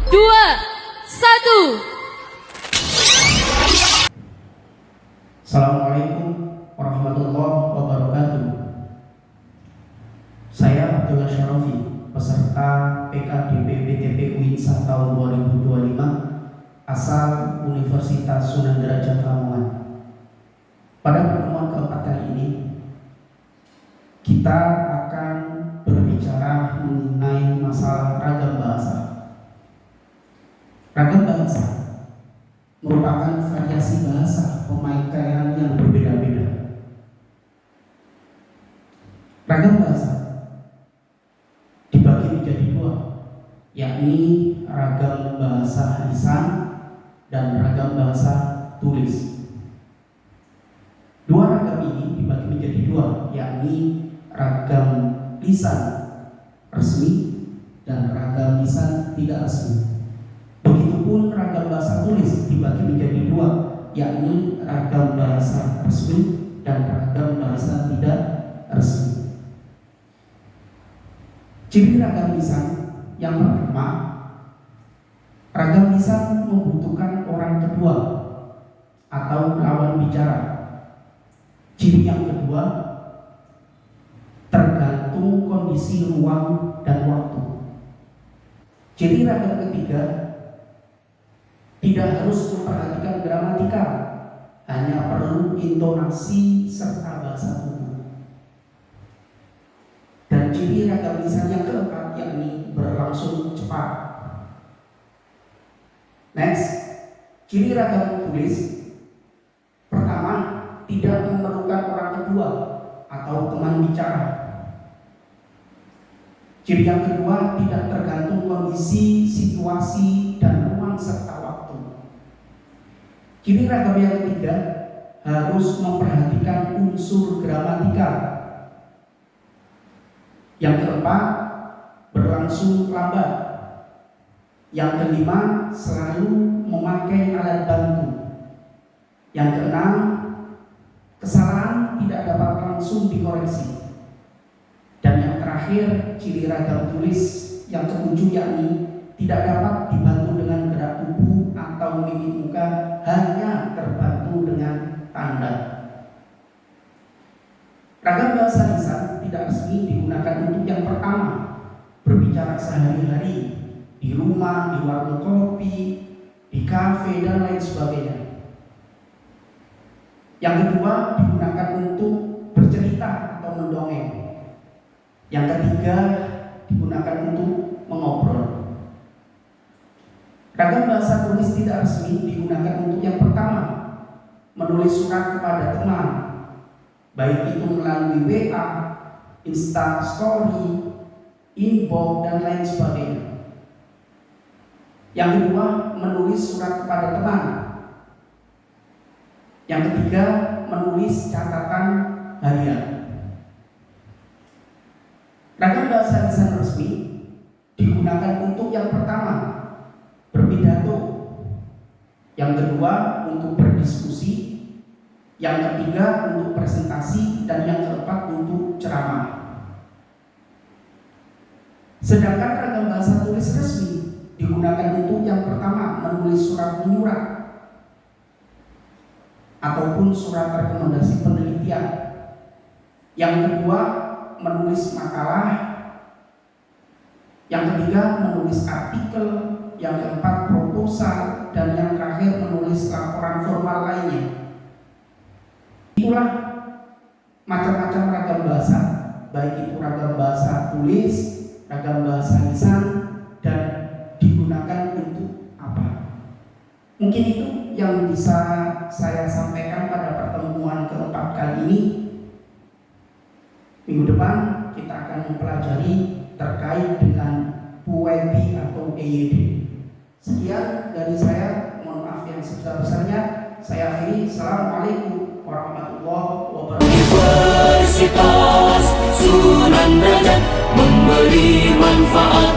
dua, satu. Assalamualaikum warahmatullahi wabarakatuh. Saya Abdullah Syarafi, peserta PKDB BTP UINSA tahun 2025, asal Universitas Sunan Derajat Lamongan. Pada pertemuan keempat kali ini, kita akan berbicara mengenai masalah ragam bahasa. Ragam bahasa merupakan variasi bahasa pemakaian yang berbeda-beda. Ragam bahasa dibagi menjadi dua, yakni ragam bahasa lisan dan ragam bahasa tulis. Dua ragam ini dibagi menjadi dua, yakni ragam lisan resmi dan ragam lisan tidak resmi. Begitupun ragam bahasa tulis dibagi menjadi dua, yakni ragam bahasa resmi dan ragam bahasa tidak resmi. Ciri ragam lisan yang pertama, ragam lisan membutuhkan orang kedua atau lawan bicara. Ciri yang kedua, tergantung kondisi ruang dan waktu. Ciri ragam ketiga, tidak harus memperhatikan gramatika, hanya perlu intonasi serta bahasa tubuh. Dan ciri ragam lisan yang keempat, yakni berlangsung cepat. Next, ciri ragam tulis. Pertama, tidak memerlukan orang kedua atau teman bicara. Ciri yang kedua, tidak tergantung kondisi, situasi, dan ruang serta waktu. Ciri ragam yang ketiga, harus memperhatikan unsur gramatikal. Yang keempat, berlangsung lambat. Yang kelima, selalu memakai alat bantu. Yang keenam, kesalahan tidak dapat langsung dikoreksi. Dan yang terakhir, ciri ragam tulis yang ketujuh, yakni tidak dapat dibantu dengan gerak tubuh atau mimik muka, hanya terbantu dengan tanda. Ragam bahasa lisan tidak resmi digunakan untuk yang pertama, berbicara sehari-hari, di rumah, di warung kopi, di kafe, dan lain sebagainya. Yang kedua, digunakan untuk bercerita atau mendongeng. Yang ketiga, digunakan untuk mengobrol. Ragam bahasa tulis tidak resmi digunakan untuk yang pertama, menulis surat kepada teman, baik itu melalui WA, Insta Story, inbox, dan lain sebagainya. Yang kedua, menulis surat kepada teman. Yang ketiga, menulis catatan harian. Ragam bahasa lisan resmi digunakan untuk yang pertama, berpidato. Yang kedua, untuk berdiskusi. Yang ketiga, untuk presentasi. Dan yang keempat, untuk ceramah. Sedangkan ragam bahasa tulis resmi digunakan untuk yang pertama, menulis surat menyurat ataupun surat rekomendasi penelitian. Yang kedua, menulis makalah. Yang ketiga, menulis artikel. Yang keempat, proposal. Dan yang terakhir, menulis laporan formal lainnya. Itulah macam-macam ragam bahasa, baik itu ragam bahasa tulis, ragam bahasa lisan, dan digunakan untuk apa. Mungkin itu yang bisa saya sampaikan pada pertemuan keempat kali ini. Minggu depan kita akan mempelajari terkait dengan PUEBI atau EYD. Sekian dari saya, mohon maaf yang sebesar-besarnya. Saya akhiri. Assalamualaikum warahmatullahi wabarakatuh. Universitas Sunan Derajat memberi manfaat